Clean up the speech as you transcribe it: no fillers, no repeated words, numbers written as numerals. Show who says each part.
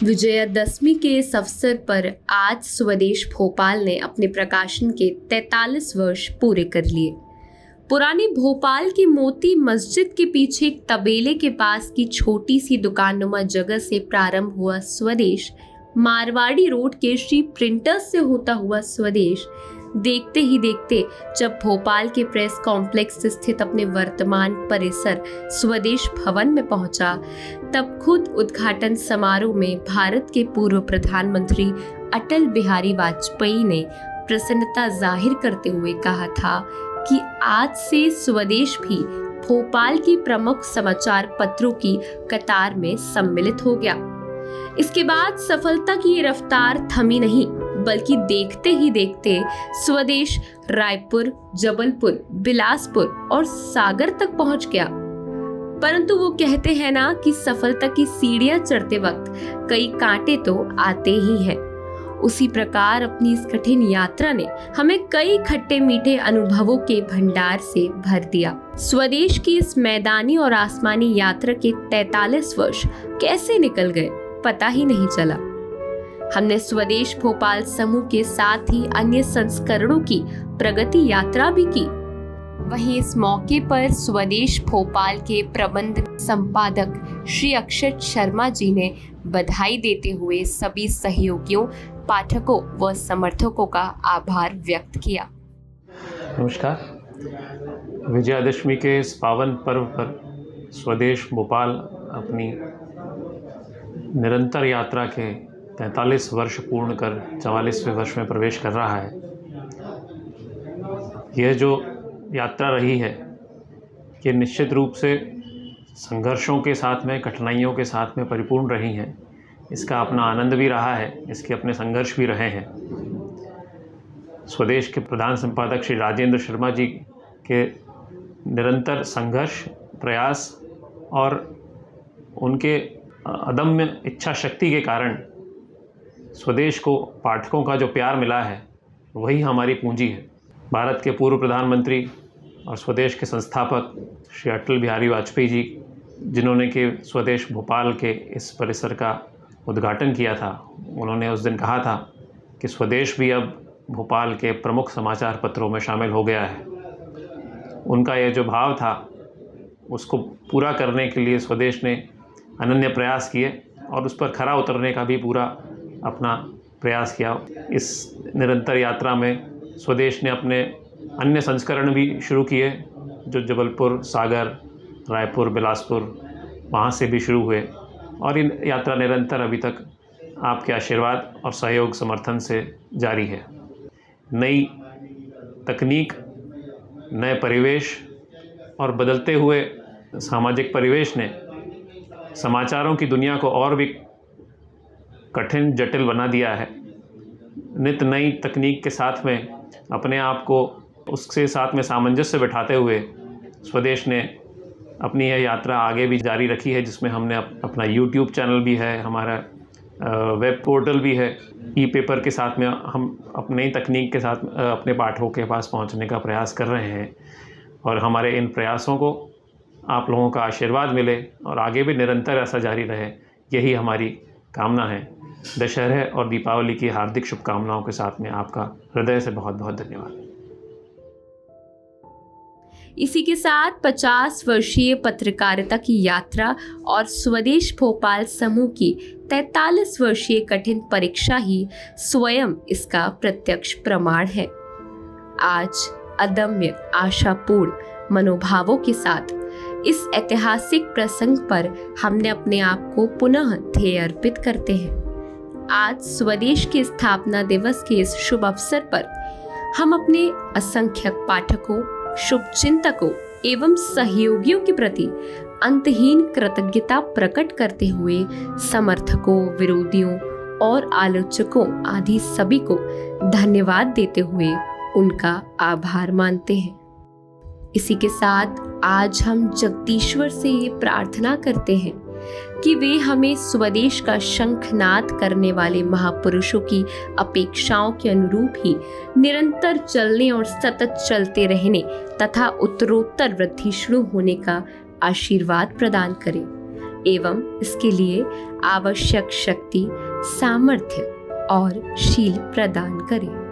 Speaker 1: विजयादशमी के इस अवसर पर आज स्वदेश भोपाल ने अपने प्रकाशन के 43 वर्ष पूरे कर लिए। पुरानी भोपाल की मोती मस्जिद के पीछे एक तबेले के पास की छोटी सी दुकाननुमा जगह से प्रारंभ हुआ स्वदेश, मारवाड़ी रोड के श्री प्रिंटर्स से होता हुआ स्वदेश देखते ही देखते जब भोपाल के प्रेस कॉम्प्लेक्स स्थित अपने वर्तमान परिसर स्वदेश भवन में पहुंचा, तब खुद उद्घाटन समारोह में भारत के पूर्व प्रधानमंत्री अटल बिहारी वाजपेयी ने प्रसन्नता जाहिर करते हुए कहा था कि आज से स्वदेश भी भोपाल की प्रमुख समाचार पत्रों की कतार में सम्मिलित हो गया। इसके बाद सफलता की ये रफ्तार थमी नहीं, बल्कि देखते ही देखते स्वदेश रायपुर, जबलपुर, बिलासपुर और सागर तक पहुंच गया। परंतु वो कहते हैं ना कि सफलता की सीढ़ियां चढ़ते वक्त कई कांटे तो आते ही हैं। उसी प्रकार अपनी इस कठिन यात्रा ने हमें कई खट्टे मीठे अनुभवों के भंडार से भर दिया। स्वदेश की इस मैदानी और आसमानी यात्रा के 43 वर्ष कैसे निकल गए पता ही नहीं चला। हमने स्वदेश भोपाल समूह के साथ ही अन्य संस्करणों की प्रगति यात्रा भी की। वहीं इस मौके पर स्वदेश भोपाल के प्रबंध संपादक श्री अक्षत शर्मा जी ने बधाई देते हुए सभी सहयोगियों, पाठकों व समर्थकों का आभार व्यक्त किया।
Speaker 2: नमस्कार। विजयादशमी के इस पावन पर्व पर स्वदेश भोपाल अपनी निरंतर यात्रा के 43 वर्ष पूर्ण कर 44वें वर्ष में प्रवेश कर रहा है। यह जो यात्रा रही है, ये निश्चित रूप से संघर्षों के साथ में, कठिनाइयों के साथ में परिपूर्ण रही हैं। इसका अपना आनंद भी रहा है, इसके अपने संघर्ष भी रहे हैं। स्वदेश के प्रधान संपादक श्री राजेंद्र शर्मा जी के निरंतर संघर्ष, प्रयास और उनके अदम्य इच्छा शक्ति के कारण स्वदेश को पाठकों का जो प्यार मिला है, वही हमारी पूंजी है। भारत के पूर्व प्रधानमंत्री और स्वदेश के संस्थापक श्री अटल बिहारी वाजपेयी जी, जिन्होंने कि स्वदेश भोपाल के इस परिसर का उद्घाटन किया था, उन्होंने उस दिन कहा था कि स्वदेश भी अब भोपाल के प्रमुख समाचार पत्रों में शामिल हो गया है। उनका यह जो भाव था, उसको पूरा करने के लिए स्वदेश ने अनन्य प्रयास किए और उस पर खरा उतरने का भी पूरा अपना प्रयास किया। इस निरंतर यात्रा में स्वदेश ने अपने अन्य संस्करण भी शुरू किए, जो जबलपुर, सागर, रायपुर, बिलासपुर वहाँ से भी शुरू हुए और इन यात्रा निरंतर अभी तक आपके आशीर्वाद और सहयोग समर्थन से जारी है। नई तकनीक, नए परिवेश और बदलते हुए सामाजिक परिवेश ने समाचारों की दुनिया को और भी कठिन, जटिल बना दिया है। नित नई तकनीक के साथ में अपने आप को उसके साथ में सामंजस्य बिठाते हुए स्वदेश ने अपनी यह यात्रा आगे भी जारी रखी है, जिसमें हमने अपना YouTube चैनल भी है, हमारा वेब पोर्टल भी है। ई-पेपर के साथ में हम अपनी नई तकनीक के साथ अपने पाठकों के पास पहुंचने का प्रयास कर रहे हैं और हमारे इन प्रयासों को आप लोगों का आशीर्वाद मिले और आगे भी निरंतर ऐसा जारी रहे, यही हमारी कामना है। दशहरे और दीपावली की हार्दिक शुभकामनाओं के साथ में आपका हृदय से बहुत बहुत धन्यवाद।
Speaker 1: इसी के साथ 50 वर्षीय पत्रकारिता की यात्रा और स्वदेश भोपाल समूह की 43 वर्षीय कठिन परीक्षा ही स्वयं इसका प्रत्यक्ष प्रमाण है। आज अदम्य आशापूर्ण मनोभावों के साथ इस ऐतिहासिक प्रसंग पर हमने अपने आप को पुनः ध्येय अर्पित करते हैं। आज स्वदेश के स्थापना दिवस के इस शुभ अवसर पर हम अपने असंख्यक पाठकों, शुभचिंतकों एवं सहयोगियों के प्रति अंतहीन कृतज्ञता प्रकट करते हुए समर्थकों, विरोधियों और आलोचकों आदि सभी को धन्यवाद देते हुए उनका आभार मानते हैं। इसी के साथ आज हम जगदीश्वर से ये प्रार्थना करते हैं कि वे हमें स्वदेश का शंखनाद करने वाले महापुरुषों की अपेक्षाओं के अनुरूप ही निरंतर चलने और सतत चलते रहने तथा उत्तरोत्तर वृद्धिशील होने का आशीर्वाद प्रदान करें। एवं इसके लिए आवश्यक शक्ति, सामर्थ्य और शील प्रदान करे।